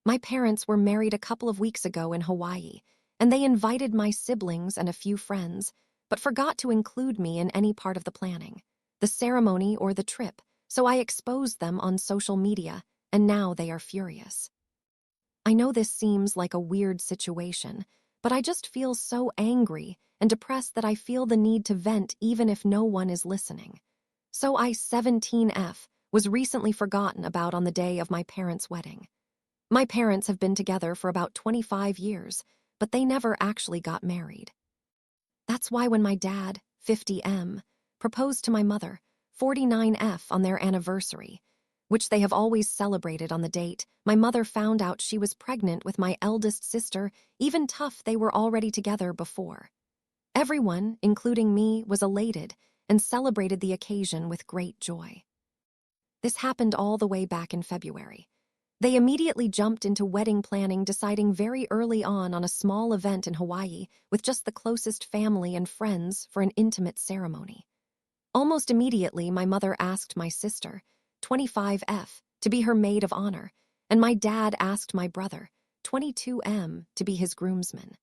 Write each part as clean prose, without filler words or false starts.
My parents were married a couple of weeks ago in Hawaii, and they invited my siblings and a few friends, but forgot to include me in any part of the planning, the ceremony or the trip, so I exposed them on social media, and now they are furious. I know this seems like a weird situation, but I just feel so angry and depressed that I feel the need to vent even if no one is listening. So I-17F was recently forgotten about on the day of my parents' wedding. My parents have been together for about 25 years, but they never actually got married. That's why when my dad, 50M, proposed to my mother, 49F, on their anniversary, which they have always celebrated on the date, my mother found out she was pregnant with my eldest sister, even tough they were already together before. Everyone, including me, was elated and celebrated the occasion with great joy. This happened all the way back in February. They immediately jumped into wedding planning, deciding very early on a small event in Hawaii with just the closest family and friends for an intimate ceremony. Almost immediately, my mother asked my sister, 25F, to be her maid of honor, and my dad asked my brother, 22M, to be his groomsman.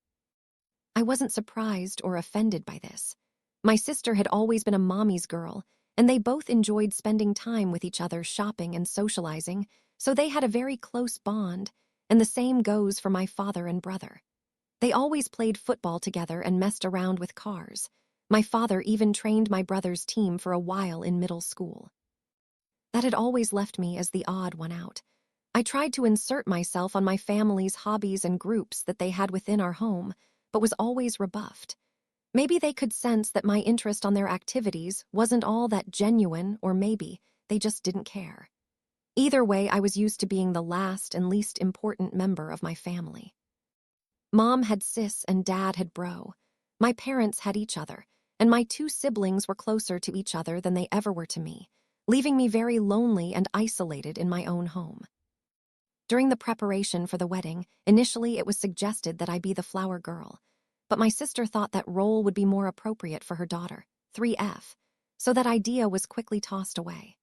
I wasn't surprised or offended by this. My sister had always been a mommy's girl, and they both enjoyed spending time with each other, shopping and socializing, so they had a very close bond, and the same goes for my father and brother. They always played football together and messed around with cars. My father even trained my brother's team for a while in middle school. That had always left me as the odd one out. I tried to insert myself on my family's hobbies and groups that they had within our home, but was always rebuffed. Maybe they could sense that my interest on their activities wasn't all that genuine, or maybe they just didn't care. Either way, I was used to being the last and least important member of my family. Mom had sis and dad had bro. My parents had each other, and my two siblings were closer to each other than they ever were to me, leaving me very lonely and isolated in my own home. During the preparation for the wedding, initially it was suggested that I be the flower girl, but my sister thought that role would be more appropriate for her daughter, 3F, so that idea was quickly tossed away.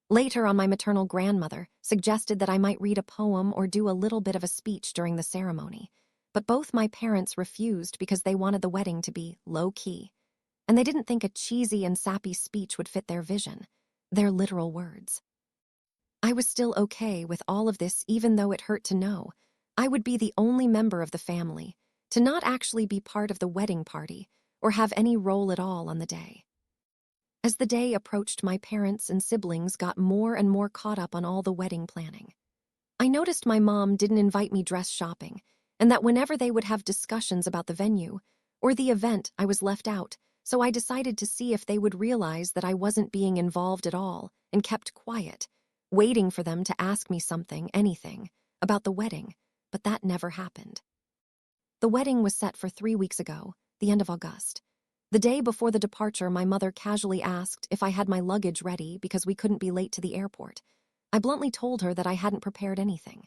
Later on, my maternal grandmother suggested that I might read a poem or do a little bit of a speech during the ceremony, but both my parents refused because they wanted the wedding to be low-key, and they didn't think a cheesy and sappy speech would fit their vision, their literal words. I was still okay with all of this, even though it hurt to know I would be the only member of the family to not actually be part of the wedding party or have any role at all on the day. As the day approached, my parents and siblings got more and more caught up on all the wedding planning. I noticed my mom didn't invite me dress shopping, and that whenever they would have discussions about the venue or the event, I was left out, so I decided to see if they would realize that I wasn't being involved at all and kept quiet, waiting for them to ask me something, anything, about the wedding, but that never happened. The wedding was set for 3 weeks ago, the end of August. The day before the departure, my mother casually asked if I had my luggage ready because we couldn't be late to the airport. I bluntly told her that I hadn't prepared anything.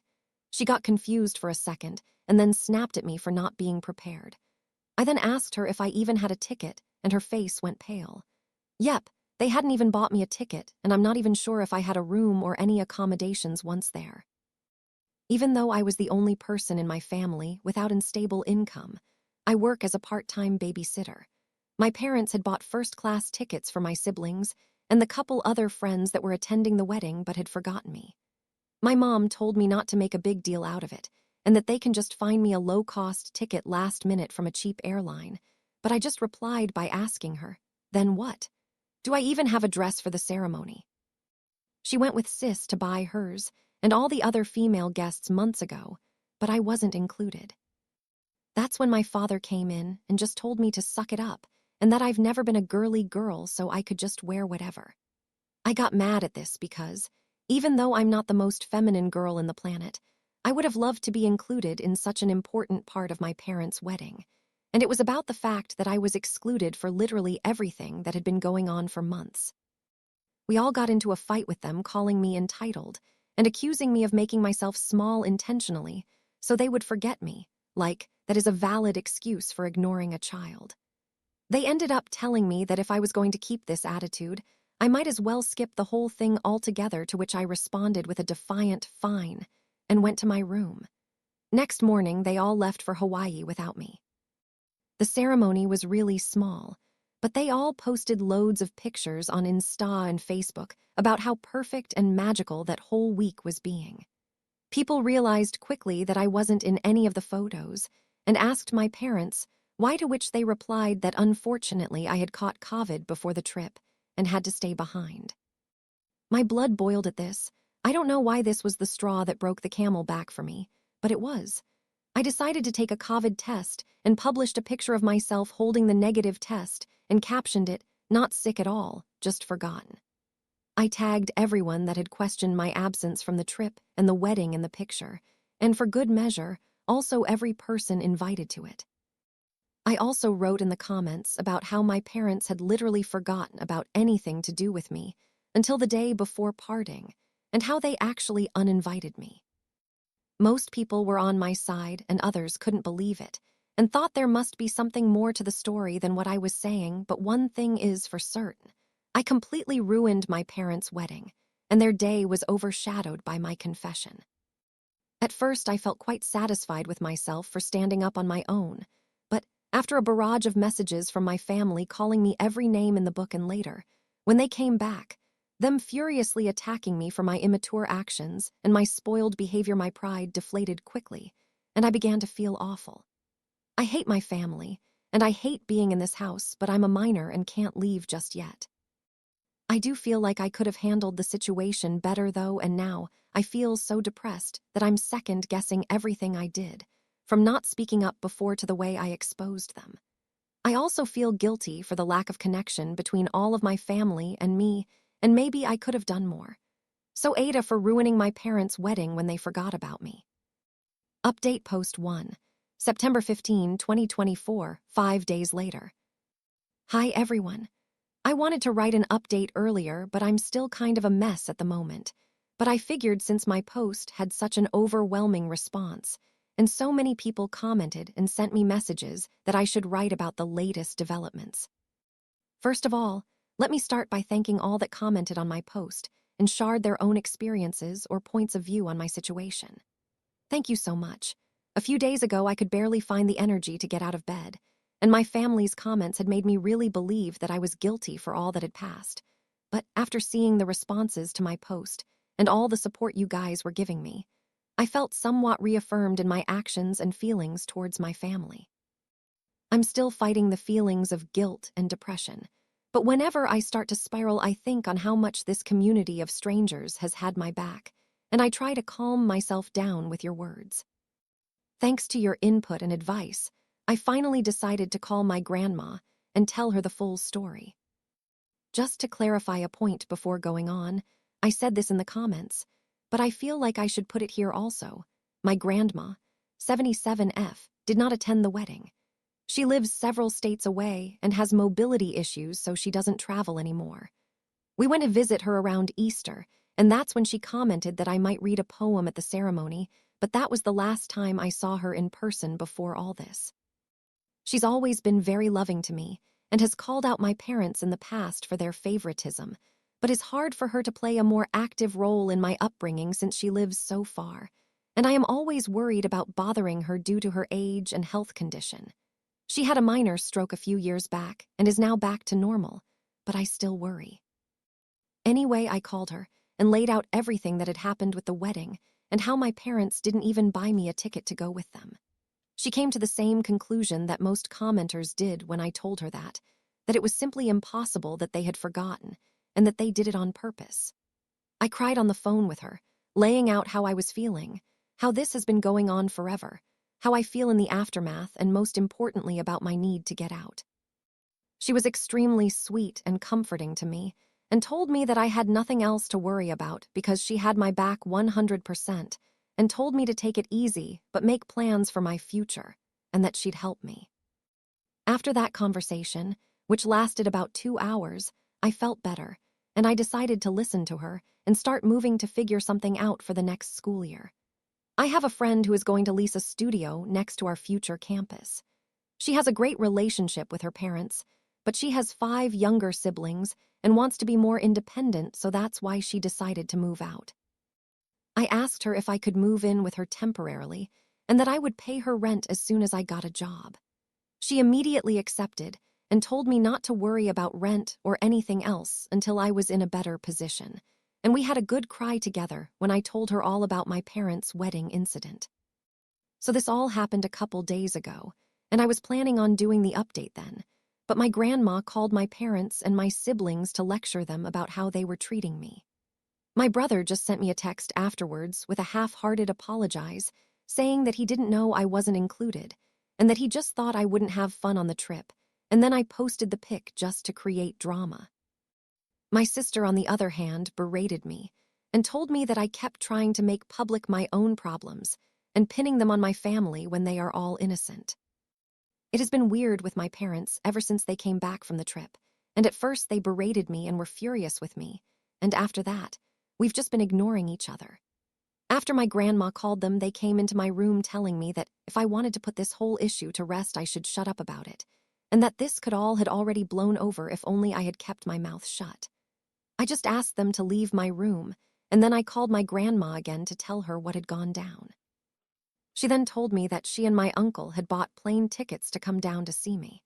She got confused for a second and then snapped at me for not being prepared. I then asked her if I even had a ticket, and her face went pale. Yep, they hadn't even bought me a ticket, and I'm not even sure if I had a room or any accommodations once there. Even though I was the only person in my family without a stable income, I work as a part-time babysitter. My parents had bought first-class tickets for my siblings and the couple other friends that were attending the wedding but had forgotten me. My mom told me not to make a big deal out of it, and that they can just find me a low-cost ticket last minute from a cheap airline, but I just replied by asking her, then what? Do I even have a dress for the ceremony? She went with sis to buy hers and all the other female guests months ago, but I wasn't included. That's when my father came in and just told me to suck it up, and that I've never been a girly girl, so I could just wear whatever. I got mad at this because, even though I'm not the most feminine girl in the planet, I would have loved to be included in such an important part of my parents' wedding, and it was about the fact that I was excluded for literally everything that had been going on for months. We all got into a fight with them, calling me entitled and accusing me of making myself small intentionally so they would forget me, like that is a valid excuse for ignoring a child. They ended up telling me that if I was going to keep this attitude, I might as well skip the whole thing altogether, to which I responded with a defiant fine, and went to my room. Next morning, they all left for Hawaii without me. The ceremony was really small, but they all posted loads of pictures on Insta and Facebook about how perfect and magical that whole week was being. People realized quickly that I wasn't in any of the photos and asked my parents, why, to which they replied that unfortunately I had caught COVID before the trip and had to stay behind. My blood boiled at this. I don't know why this was the straw that broke the camel back for me, but it was. I decided to take a COVID test and published a picture of myself holding the negative test and captioned it, "Not sick at all, just forgotten." I tagged everyone that had questioned my absence from the trip and the wedding in the picture, and for good measure, also every person invited to it. I also wrote in the comments about how my parents had literally forgotten about anything to do with me until the day before parting, and how they actually uninvited me. Most people were on my side and others couldn't believe it, and thought there must be something more to the story than what I was saying, but one thing is for certain. I completely ruined my parents' wedding, and their day was overshadowed by my confession. At first, I felt quite satisfied with myself for standing up on my own, but after a barrage of messages from my family calling me every name in the book, and later, when they came back, them furiously attacking me for my immature actions and my spoiled behavior, my pride deflated quickly, and I began to feel awful. I hate my family, and I hate being in this house, but I'm a minor and can't leave just yet. I do feel like I could have handled the situation better though, and now I feel so depressed that I'm second-guessing everything I did, from not speaking up before to the way I exposed them. I also feel guilty for the lack of connection between all of my family and me, and maybe I could have done more. So AITA for ruining my parents' wedding when they forgot about me. Update post 1. September 15, 2024, 5 days later. Hi everyone. I wanted to write an update earlier, but I'm still kind of a mess at the moment. But I figured since my post had such an overwhelming response, and so many people commented and sent me messages, that I should write about the latest developments. First of all, let me start by thanking all that commented on my post and shared their own experiences or points of view on my situation. Thank you so much. A few days ago, I could barely find the energy to get out of bed, and my family's comments had made me really believe that I was guilty for all that had passed. But after seeing the responses to my post and all the support you guys were giving me, I felt somewhat reaffirmed in my actions and feelings towards my family. I'm still fighting the feelings of guilt and depression, but whenever I start to spiral, I think on how much this community of strangers has had my back, and I try to calm myself down with your words. Thanks to your input and advice, I finally decided to call my grandma and tell her the full story. Just to clarify a point before going on, I said this in the comments, but I feel like I should put it here also. My grandma, 77F, did not attend the wedding. She lives several states away and has mobility issues, so she doesn't travel anymore. We went to visit her around Easter, and that's when she commented that I might read a poem at the ceremony, but that was the last time I saw her in person before all this. She's always been very loving to me and has called out my parents in the past for their favoritism, but it's hard for her to play a more active role in my upbringing since she lives so far, and I am always worried about bothering her due to her age and health condition. She had a minor stroke a few years back and is now back to normal, but I still worry. Anyway, I called her and laid out everything that had happened with the wedding and how my parents didn't even buy me a ticket to go with them. She came to the same conclusion that most commenters did when I told her that it was simply impossible that they had forgotten and that they did it on purpose. I cried on the phone with her, laying out how I was feeling, how this has been going on forever, how I feel in the aftermath, and most importantly about my need to get out. She was extremely sweet and comforting to me and told me that I had nothing else to worry about because she had my back 100%, and told me to take it easy but make plans for my future, and that she'd help me. After that conversation, which lasted about 2 hours, I felt better, and I decided to listen to her and start moving to figure something out for the next school year. I have a friend who is going to lease a studio next to our future campus. She has a great relationship with her parents, but she has 5 younger siblings and wants to be more independent, so that's why she decided to move out. I asked her if I could move in with her temporarily and that I would pay her rent as soon as I got a job. She immediately accepted and told me not to worry about rent or anything else until I was in a better position. And we had a good cry together when I told her all about my parents' wedding incident. So this all happened a couple days ago, and I was planning on doing the update then. But my grandma called my parents and my siblings to lecture them about how they were treating me. My brother just sent me a text afterwards with a half-hearted apologize, saying that he didn't know I wasn't included, and that he just thought I wouldn't have fun on the trip, and then I posted the pic just to create drama. My sister, on the other hand, berated me and told me that I kept trying to make public my own problems and pinning them on my family when they are all innocent. It has been weird with my parents ever since they came back from the trip, and at first they berated me and were furious with me, and after that, we've just been ignoring each other. After my grandma called them, they came into my room telling me that if I wanted to put this whole issue to rest, I should shut up about it, and that this could all had already blown over if only I had kept my mouth shut. I just asked them to leave my room, and then I called my grandma again to tell her what had gone down. She then told me that she and my uncle had bought plane tickets to come down to see me.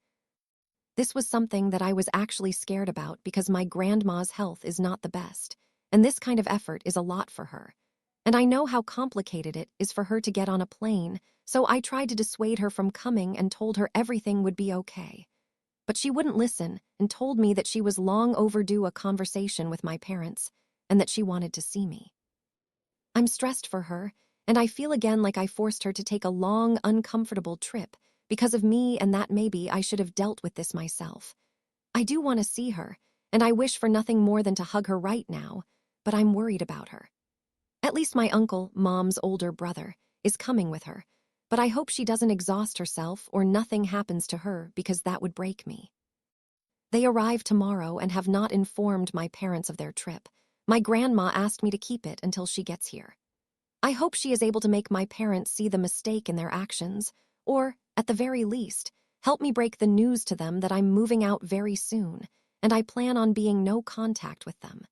This was something that I was actually scared about because my grandma's health is not the best, and this kind of effort is a lot for her. And I know how complicated it is for her to get on a plane, so I tried to dissuade her from coming and told her everything would be okay. But she wouldn't listen and told me that she was long overdue a conversation with my parents and that she wanted to see me. I'm stressed for her, and I feel again like I forced her to take a long, uncomfortable trip because of me, and that maybe I should have dealt with this myself. I do want to see her, and I wish for nothing more than to hug her right now, but I'm worried about her. At least my uncle, Mom's older brother, is coming with her, but I hope she doesn't exhaust herself or nothing happens to her because that would break me. They arrive tomorrow and have not informed my parents of their trip. My grandma asked me to keep it until she gets here. I hope she is able to make my parents see the mistake in their actions, or, at the very least, help me break the news to them that I'm moving out very soon, and I plan on being no contact with them.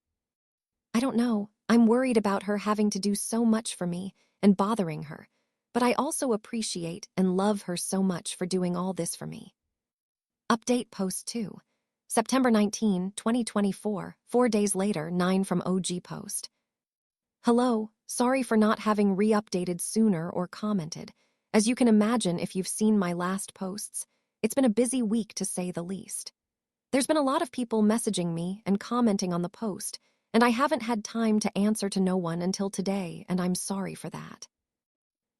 I don't know, I'm worried about her having to do so much for me and bothering her, but I also appreciate and love her so much for doing all this for me. Update post 2. September 19, 2024, 4 days later, 9 from OG post. Hello, sorry for not having re-updated sooner or commented. As you can imagine if you've seen my last posts, it's been a busy week to say the least. There's been a lot of people messaging me and commenting on the post, and I haven't had time to answer to no one until today, and I'm sorry for that.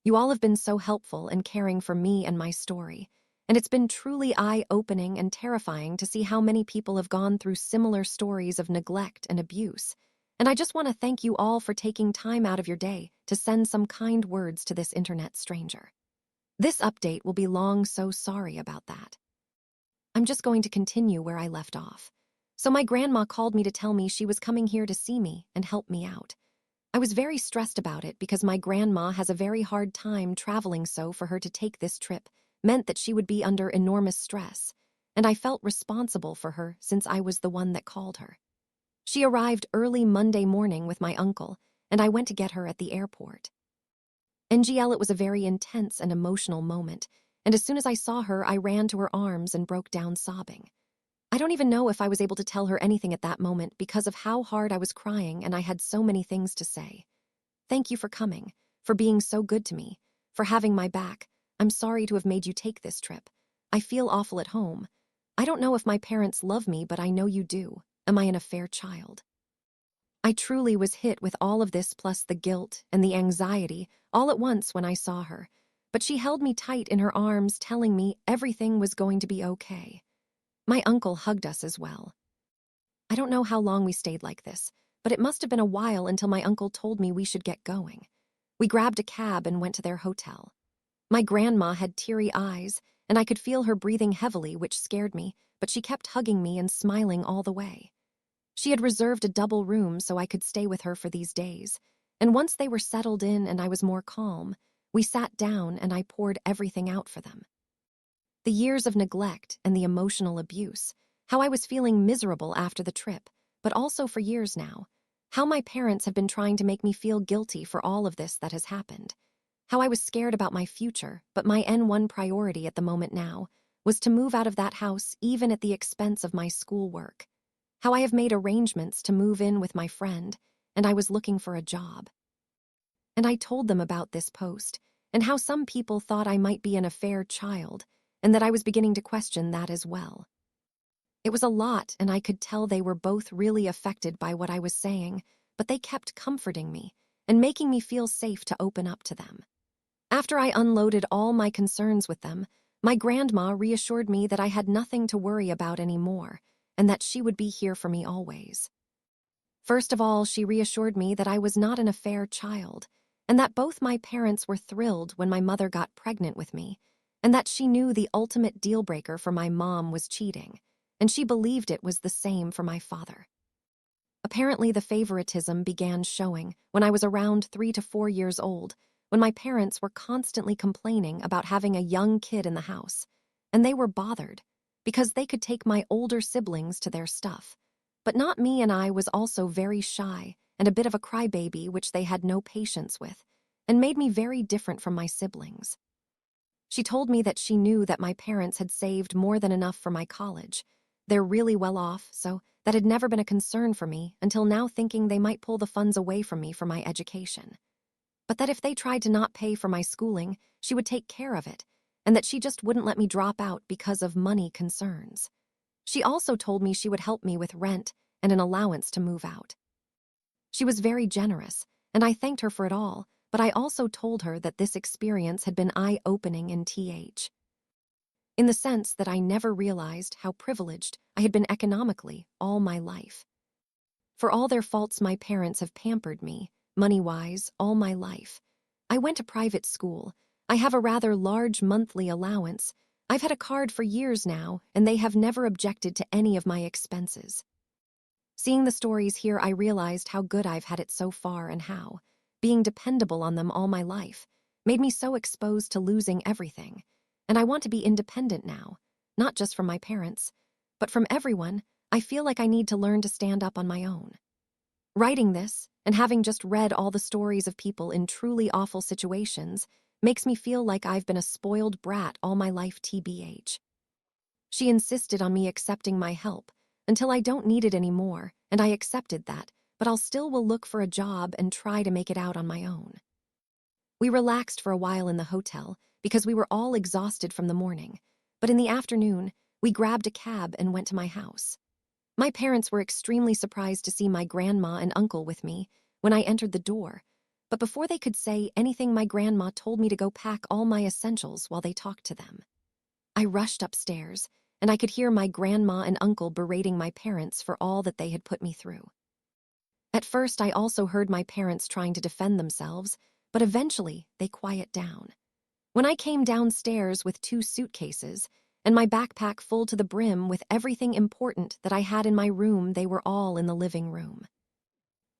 You all have been so helpful in caring for me and my story, and it's been truly eye-opening and terrifying to see how many people have gone through similar stories of neglect and abuse. And I just want to thank you all for taking time out of your day to send some kind words to this internet stranger. This update will be long, so sorry about that. I'm just going to continue where I left off. So my grandma called me to tell me she was coming here to see me and help me out. I was very stressed about it because my grandma has a very hard time traveling, so for her to take this trip meant that she would be under enormous stress, and I felt responsible for her since I was the one that called her. She arrived early Monday morning with my uncle, and I went to get her at the airport. NGL, it was a very intense and emotional moment, and as soon as I saw her, I ran to her arms and broke down sobbing. I don't even know if I was able to tell her anything at that moment because of how hard I was crying, and I had so many things to say. Thank you for coming, for being so good to me, for having my back. I'm sorry to have made you take this trip. I feel awful at home. I don't know if my parents love me, but I know you do. Am I an unfair child? I truly was hit with all of this, plus the guilt and the anxiety all at once when I saw her, but she held me tight in her arms, telling me everything was going to be okay. My uncle hugged us as well. I don't know how long we stayed like this, but it must have been a while until my uncle told me we should get going. We grabbed a cab and went to their hotel. My grandma had teary eyes, and I could feel her breathing heavily, which scared me, but she kept hugging me and smiling all the way. She had reserved a double room so I could stay with her for these days, and once they were settled in and I was more calm, we sat down and I poured everything out for them. The years of neglect and the emotional abuse, how I was feeling miserable after the trip, but also for years now, How my parents have been trying to make me feel guilty for all of this that has happened. How I was scared about my future, but my N1 priority at the moment now was to move out of that house even at the expense of my schoolwork. How I have made arrangements to move in with my friend, and I was looking for a job. And I told them about this post, and how some people thought I might be an affair child, and that I was beginning to question that as well. It was a lot, and I could tell they were both really affected by what I was saying, but they kept comforting me and making me feel safe to open up to them. After I unloaded all my concerns with them, my grandma reassured me that I had nothing to worry about anymore, and that she would be here for me always. First of all, she reassured me that I was not an affair child, and that both my parents were thrilled when my mother got pregnant with me, and that she knew the ultimate deal breaker for my mom was cheating, and she believed it was the same for my father. Apparently, the favoritism began showing when I was around 3 to 4 years old, when my parents were constantly complaining about having a young kid in the house, and they were bothered because they could take my older siblings to their stuff. But not me, and I was also very shy and a bit of a crybaby, which they had no patience with, and made me very different from my siblings. She told me that she knew that my parents had saved more than enough for my college. They're really well off, so that had never been a concern for me until now, thinking they might pull the funds away from me for my education. But that if they tried to not pay for my schooling, she would take care of it, and that she just wouldn't let me drop out because of money concerns. She also told me she would help me with rent and an allowance to move out. She was very generous, and I thanked her for it all, but I also told her that this experience had been eye-opening in the sense that I never realized how privileged I had been economically all my life. For all their faults, my parents have pampered me, money-wise, all my life. I went to private school. I have a rather large monthly allowance. I've had a card for years now, and they have never objected to any of my expenses. Seeing the stories here, I realized how good I've had it so far, and how being dependable on them all my life made me so exposed to losing everything. And I want to be independent now, not just from my parents, but from everyone. I feel like I need to learn to stand up on my own. Writing this, and having just read all the stories of people in truly awful situations, makes me feel like I've been a spoiled brat all my life, TBH. She insisted on me accepting my help until I don't need it anymore, and I accepted that, but I'll still will look for a job and try to make it out on my own. We relaxed for a while in the hotel because we were all exhausted from the morning, but in the afternoon, we grabbed a cab and went to my house. My parents were extremely surprised to see my grandma and uncle with me when I entered the door, but before they could say anything, my grandma told me to go pack all my essentials while they talked to them. I rushed upstairs, and I could hear my grandma and uncle berating my parents for all that they had put me through. At first, I also heard my parents trying to defend themselves, but eventually they quiet down. When I came downstairs with 2 suitcases and my backpack full to the brim with everything important that I had in my room, they were all in the living room.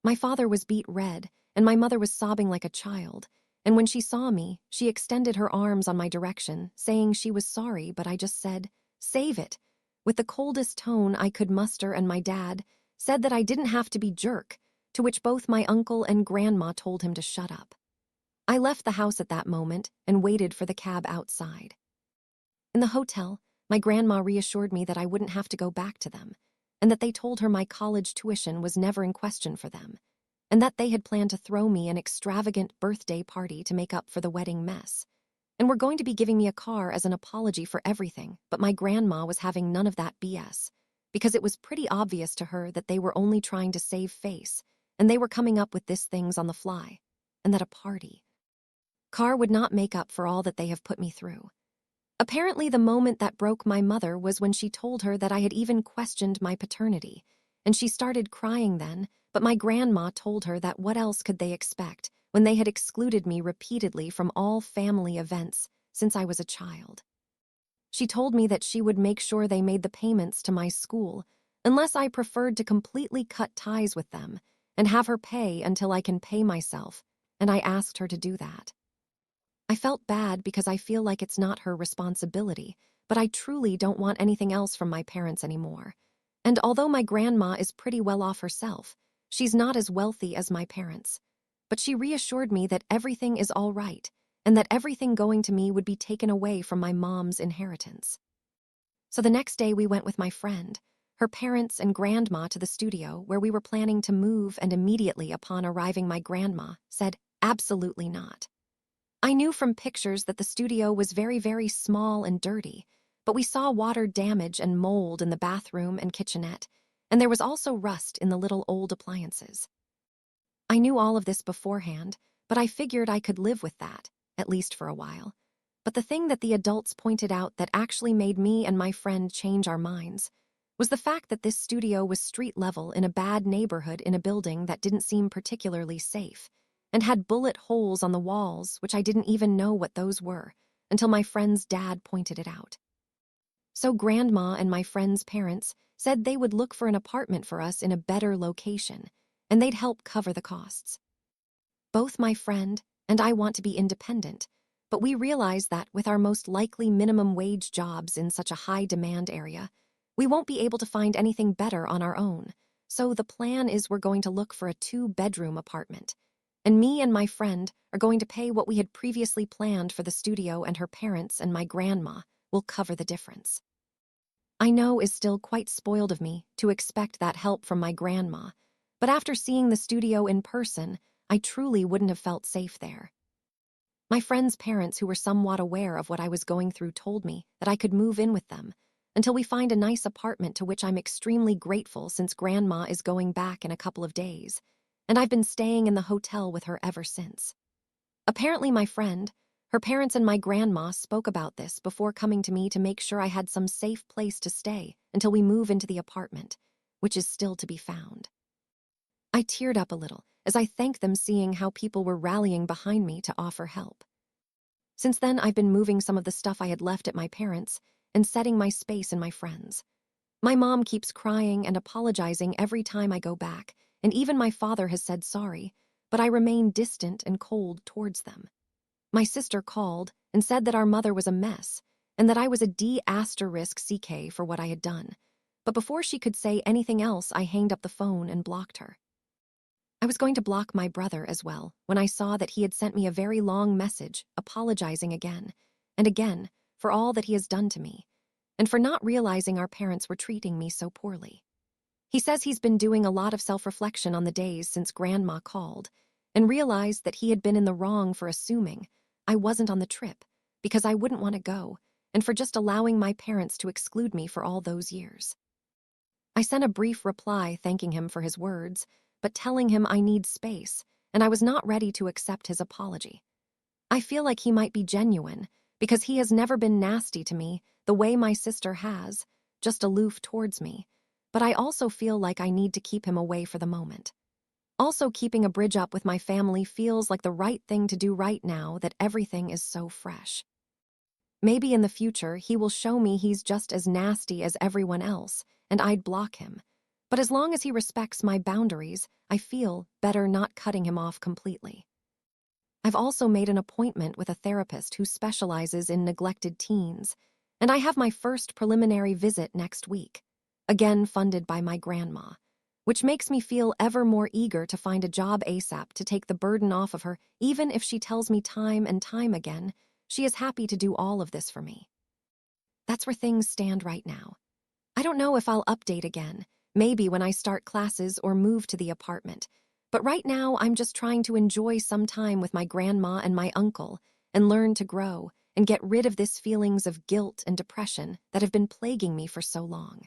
My father was beet red, and my mother was sobbing like a child, and when she saw me, she extended her arms on my direction, saying she was sorry, but I just said, "Save it," with the coldest tone I could muster, and my dad said that I didn't have to be jerk, to which both my uncle and grandma told him to shut up. I left the house at that moment and waited for the cab outside. In the hotel, my grandma reassured me that I wouldn't have to go back to them, and that they told her my college tuition was never in question for them, and that they had planned to throw me an extravagant birthday party to make up for the wedding mess, and were going to be giving me a car as an apology for everything. But my grandma was having none of that BS, because it was pretty obvious to her that they were only trying to save face, and they were coming up with these things on the fly, and that a car would not make up for all that they have put me through. Apparently, the moment that broke my mother was when she told her that I had even questioned my paternity, and she started crying then, but my grandma told her that what else could they expect when they had excluded me repeatedly from all family events since I was a child. She told me that she would make sure they made the payments to my school unless I preferred to completely cut ties with them and have her pay until I can pay myself, and I asked her to do that. I felt bad because I feel like it's not her responsibility, but I truly don't want anything else from my parents anymore. And although my grandma is pretty well off herself, She's not as wealthy as my parents, but she reassured me that everything is all right and that everything going to me would be taken away from my mom's inheritance. So the next day we went with my friend, her parents and grandma to the studio where we were planning to move, and immediately upon arriving my grandma said, "Absolutely not." I knew from pictures that the studio was very, very small and dirty, but we saw water damage and mold in the bathroom and kitchenette, and there was also rust in the little old appliances. I knew all of this beforehand, but I figured I could live with that, at least for a while. But the thing that the adults pointed out that actually made me and my friend change our minds was the fact that this studio was street level in a bad neighborhood in a building that didn't seem particularly safe, and had bullet holes on the walls, which I didn't even know what those were until my friend's dad pointed it out. So Grandma and my friend's parents said they would look for an apartment for us in a better location, and they'd help cover the costs. Both my friend and I want to be independent, but we realize that with our most likely minimum wage jobs in such a high-demand area, we won't be able to find anything better on our own. So the plan is we're going to look for a 2-bedroom apartment, and me and my friend are going to pay what we had previously planned for the studio, and her parents and my grandma will cover the difference. I know it's still quite spoiled of me to expect that help from my grandma, but after seeing the studio in person, I truly wouldn't have felt safe there. My friend's parents, who were somewhat aware of what I was going through, told me that I could move in with them until we find a nice apartment, to which I'm extremely grateful since Grandma is going back in a couple of days, and I've been staying in the hotel with her ever since. Apparently my friend, her parents and my grandma spoke about this before coming to me to make sure I had some safe place to stay until we move into the apartment, which is still to be found. I teared up a little as I thanked them, seeing how people were rallying behind me to offer help. Since then, I've been moving some of the stuff I had left at my parents' and setting my space in my friends'. My mom keeps crying and apologizing every time I go back, and even my father has said sorry, but I remain distant and cold towards them. My sister called and said that our mother was a mess and that I was a D***CK for what I had done, but before she could say anything else, I hanged up the phone and blocked her. I was going to block my brother as well when I saw that he had sent me a very long message apologizing again and again for all that he has done to me, and for not realizing our parents were treating me so poorly. He says he's been doing a lot of self-reflection on the days since Grandma called, and realized that he had been in the wrong for assuming I wasn't on the trip because I wouldn't want to go, and for just allowing my parents to exclude me for all those years. I sent a brief reply thanking him for his words, but telling him I need space, and I was not ready to accept his apology. I feel like he might be genuine, because he has never been nasty to me the way my sister has, just aloof towards me, but I also feel like I need to keep him away for the moment. Also, keeping a bridge up with my family feels like the right thing to do right now that everything is so fresh. Maybe in the future he will show me he's just as nasty as everyone else, and I'd block him. But as long as he respects my boundaries, I feel better not cutting him off completely. I've also made an appointment with a therapist who specializes in neglected teens, and I have my first preliminary visit next week, again funded by my grandma, which makes me feel ever more eager to find a job ASAP to take the burden off of her, even if she tells me time and time again she is happy to do all of this for me. That's where things stand right now. I don't know if I'll update again, maybe when I start classes or move to the apartment, but right now I'm just trying to enjoy some time with my grandma and my uncle and learn to grow and get rid of these feelings of guilt and depression that have been plaguing me for so long.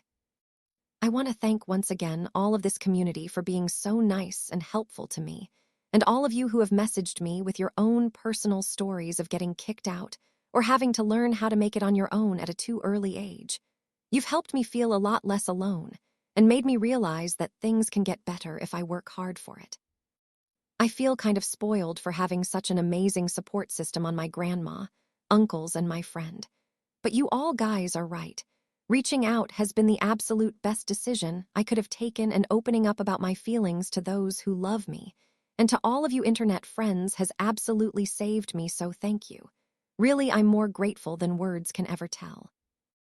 I want to thank once again all of this community for being so nice and helpful to me, and all of you who have messaged me with your own personal stories of getting kicked out or having to learn how to make it on your own at a too early age. You've helped me feel a lot less alone and made me realize that things can get better if I work hard for it. I feel kind of spoiled for having such an amazing support system on my grandma, uncles, and my friend. But you all guys are right. Reaching out has been the absolute best decision I could have taken, and opening up about my feelings to those who love me and to all of you internet friends has absolutely saved me, so thank you. Really, I'm more grateful than words can ever tell.